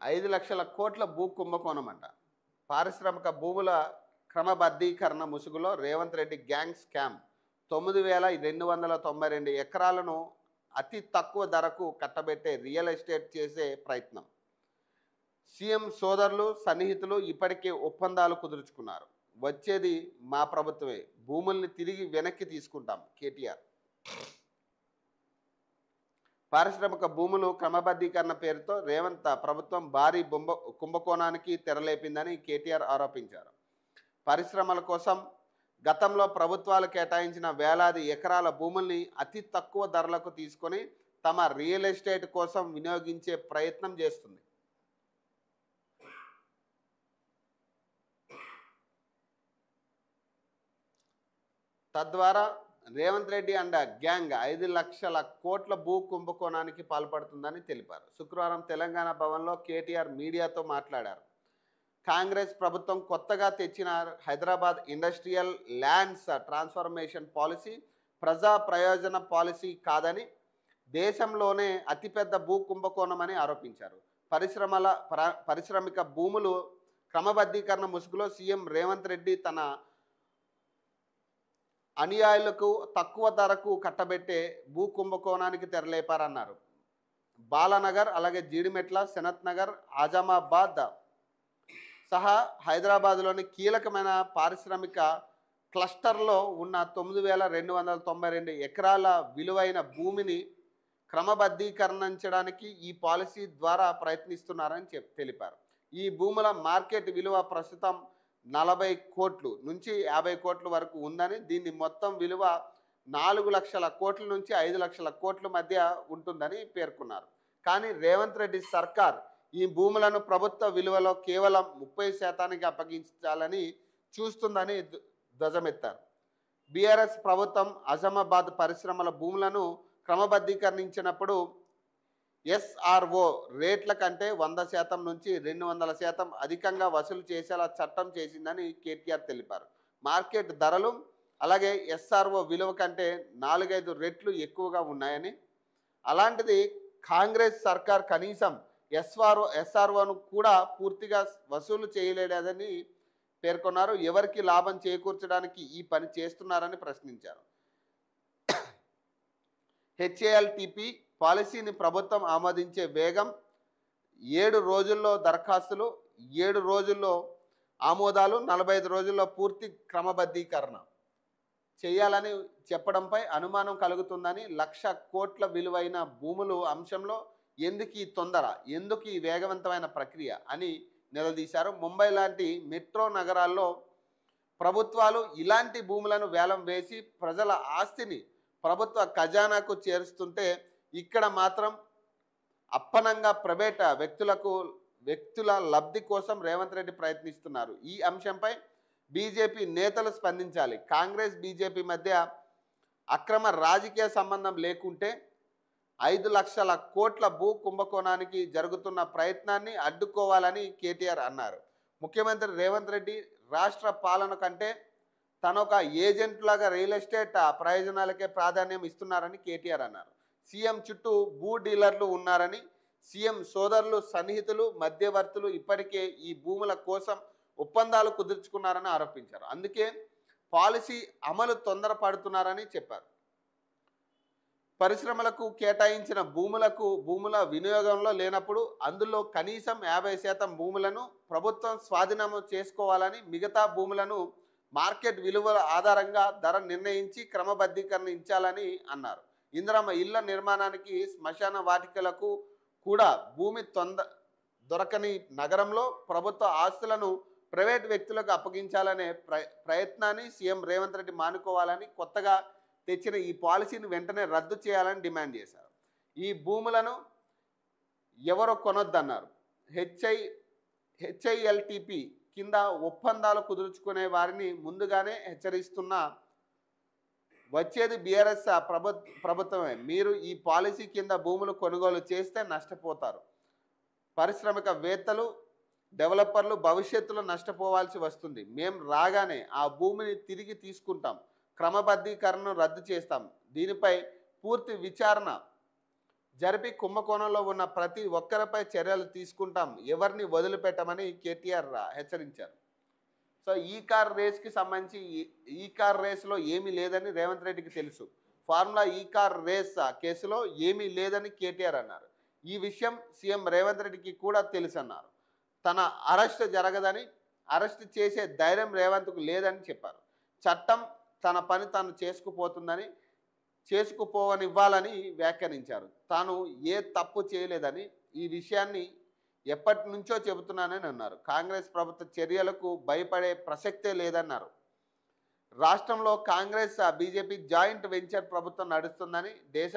5,00,00,000 భూ కుంభకోణం అంట. పారిశ్రామిక భూముల క్రమబద్ధీకరణ ముసుగులో రేవంత్ రెడ్డి గ్యాంగ్ స్కామ్. 9,292 ఎకరాలను అతి తక్కువ ధరకు కట్టబెట్టే రియల్ ఎస్టేట్ చేసే ప్రయత్నం. సీఎం సోదరులు సన్నిహితులు ఇప్పటికే ఒప్పందాలు కుదుర్చుకున్నారు. వచ్చేది మా ప్రభుత్వమే, భూముల్ని తిరిగి వెనక్కి తీసుకుంటాం కేటీఆర్. పారిశ్రామిక భూములు క్రమబద్ధీకరణ పేరుతో రేవంత్ ప్రభుత్వం భారీ కుంభకోణానికి తెరలేపిందని కేటీఆర్ ఆరోపించారు. పరిశ్రమల కోసం గతంలో ప్రభుత్వాలు కేటాయించిన వేలాది ఎకరాల భూముల్ని అతి తక్కువ ధరలకు తీసుకొని తమ రియల్ ఎస్టేట్ కోసం వినియోగించే ప్రయత్నం చేస్తుంది. తద్వారా రేవంత్ రెడ్డి అండ్ గ్యాంగ్ 5,00,00,000 భూ కుంభకోణానికి పాల్పడుతుందని తెలిపారు. శుక్రవారం తెలంగాణ భవన్లో కేటీఆర్ మీడియాతో మాట్లాడారు. కాంగ్రెస్ ప్రభుత్వం కొత్తగా తెచ్చిన Hyderabad industrial lands transformation policy ప్రజా ప్రయోజన పాలసీ కాదని, దేశంలోనే అతిపెద్ద భూ కుంభకోణం అని ఆరోపించారు. పారిశ్రామిక భూములు క్రమబద్ధీకరణ ముసుగులో సీఎం రేవంత్ రెడ్డి తన అనుయాయులకు తక్కువ ధరకు కట్టబెట్టే భూ కుంభకోణానికి తెరలేపారన్నారు. బాలానగర్, అలాగే జీడిమెట్ల, సనత్ నగర్, ఆజామాబాద్ సహా హైదరాబాద్లోని కీలకమైన పారిశ్రామిక క్లస్టర్లో ఉన్న 9,292 ఎకరాల విలువైన భూమిని క్రమబద్ధీకరించడానికి ఈ పాలసీ ద్వారా ప్రయత్నిస్తున్నారని తెలిపారు. ఈ భూముల మార్కెట్ విలువ ప్రస్తుతం 40 కోట్లు నుంచి 50 కోట్ల వరకు ఉందని, దీన్ని మొత్తం విలువ 4,00,00,000 కోట్ల నుంచి 5,00,00,000 కోట్ల మధ్య ఉంటుందని పేర్కొన్నారు. కానీ రేవంత్ రెడ్డి సర్కార్ ఈ భూములను ప్రభుత్వ విలువలో కేవలం 30% అప్పగించాలని చూస్తుందని ధ్వజమెత్తారు. బీఆర్ఎస్ ప్రభుత్వం ఆజామాబాద్ పరిశ్రమల భూములను క్రమబద్ధీకరించినప్పుడు ఎస్ఆర్ఓ రేట్ల కంటే 100% నుంచి 200% అధికంగా వసూలు చేసేలా చట్టం చేసిందని కేటీఆర్ తెలిపారు. మార్కెట్ ధరలు అలాగే ఎస్ఆర్ఓ విలువ కంటే 4-5 రెట్లు ఎక్కువగా ఉన్నాయని, అలాంటిది కాంగ్రెస్ సర్కార్ కనీసం ఎస్ఆర్ఓను కూడా పూర్తిగా వసూలు చేయలేదని పేర్కొన్నారు. ఎవరికి లాభం చేకూర్చడానికి ఈ పని చేస్తున్నారని ప్రశ్నించారు. హెచ్ఏఎల్టీపీ పాలసీని ప్రభుత్వం ఆమోదించే వేగం 7 రోజుల్లో దరఖాస్తులు, 7 రోజుల్లో ఆమోదాలు, 45 రోజుల్లో పూర్తి క్రమబద్ధీకరణ చేయాలని చెప్పడంపై అనుమానం కలుగుతుందని, 1,00,000 కోట్ల విలువైన భూములు అంశంలో ఎందుకు ఈ తొందర, ఎందుకు ఈ వేగవంతమైన ప్రక్రియ అని నిలదీశారు. ముంబై లాంటి మెట్రో నగరాల్లో ప్రభుత్వాలు ఇలాంటి భూములను వేలం వేసి ప్రజల ఆస్తిని ప్రభుత్వ ఖజానాకు చేరుస్తుంటే, ఇక్కడ మాత్రం అప్పనంగా ప్రైవేట్ వ్యక్తుల లబ్ధి కోసం రేవంత్ రెడ్డి ప్రయత్నిస్తున్నారు. ఈ అంశంపై బీజేపీ నేతలు స్పందించాలి. కాంగ్రెస్ బీజేపీ మధ్య అక్రమ రాజకీయ సంబంధం లేకుంటే 5,00,00,000 కోట్ల భూ కుంభకోణానికి జరుగుతున్న ప్రయత్నాన్ని అడ్డుకోవాలని కేటీఆర్ అన్నారు. ముఖ్యమంత్రి రేవంత్ రెడ్డి రాష్ట్ర పాలన కంటే తను ఒక ఏజెంట్ లాగా రియల్ ఎస్టేట్ ప్రయోజనాలకే ప్రాధాన్యం ఇస్తున్నారని కేటీఆర్ అన్నారు. సీఎం చుట్టూ భూ డీలర్లు ఉన్నారని, సీఎం సోదరులు సన్నిహితులు మధ్యవర్తులు ఇప్పటికే ఈ భూముల కోసం ఒప్పందాలు కుదుర్చుకున్నారని ఆరోపించారు. అందుకే పాలసీ అమలు తొందరపడుతున్నారని చెప్పారు. పరిశ్రమలకు కేటాయించిన భూముల వినియోగంలో లేనప్పుడు అందులో కనీసం 50% భూములను ప్రభుత్వం స్వాధీనం చేసుకోవాలని, మిగతా భూములను మార్కెట్ విలువల ఆధారంగా ధర నిర్ణయించి క్రమబద్ధీకరించాలని అన్నారు. ఇందిరమ్మ ఇళ్ల నిర్మాణానికి, శ్మశాన వాటికలకు కూడా భూమి దొరకని నగరంలో ప్రభుత్వ ఆస్తులను ప్రైవేట్ వ్యక్తులకు అప్పగించాలనే ప్రయత్నాన్ని సీఎం రేవంత్ రెడ్డి మానుకోవాలని, కొత్తగా తెచ్చిన ఈ పాలసీని వెంటనే రద్దు చేయాలని డిమాండ్ చేశారు. ఈ భూములను ఎవరో కొనొద్దన్నారు. హెచ్ఐఎల్టీపీ కింద ఒప్పందాలు కుదుర్చుకునే వారిని ముందుగానే హెచ్చరిస్తున్న వచ్చేది బీఆర్ఎస్ ప్రభుత్వమే. మీరు ఈ పాలసీ కింద భూములు కొనుగోలు చేస్తే నష్టపోతారు. పారిశ్రామికవేత్తలు, డెవలపర్లు భవిష్యత్తులో నష్టపోవాల్సి వస్తుంది. మేం రాగానే ఆ భూమిని తిరిగి తీసుకుంటాం, క్రమబద్ధీకరణను రద్దు చేస్తాం. దీనిపై పూర్తి విచారణ జరిపి కుంభకోణంలో ఉన్న ప్రతి ఒక్కరిపై చర్యలు తీసుకుంటాం, ఎవరిని వదిలిపెట్టమని కేటీఆర్ హెచ్చరించారు. సో ఈ కార్ రేస్కి సంబంధించి ఈ కార్ రేస్లో ఏమీ లేదని రేవంత్ రెడ్డికి తెలుసు. ఫార్ములా ఈ కార్ రేస్ కేసులో ఏమీ లేదని కేటీఆర్ అన్నారు. ఈ విషయం సీఎం రేవంత్ రెడ్డికి కూడా తెలుసన్నారు. తన అరెస్ట్ జరగదని, అరెస్ట్ చేసే ధైర్యం రేవంత్కు లేదని చెప్పారు. చట్టం తన పని తాను చేసుకుపోవనివ్వాలని వ్యాఖ్యానించారు. తాను ఏ తప్పు చేయలేదని, ఈ విషయాన్ని ఎప్పటి నుంచో చెబుతున్నానని అన్నారు. కాంగ్రెస్ ప్రభుత్వ చర్యలకు భయపడే ప్రసక్తే లేదన్నారు. రాష్ట్రంలో కాంగ్రెస్ బీజేపీ జాయింట్ వెంచర్ ప్రభుత్వం నడుస్తుందని, దేశ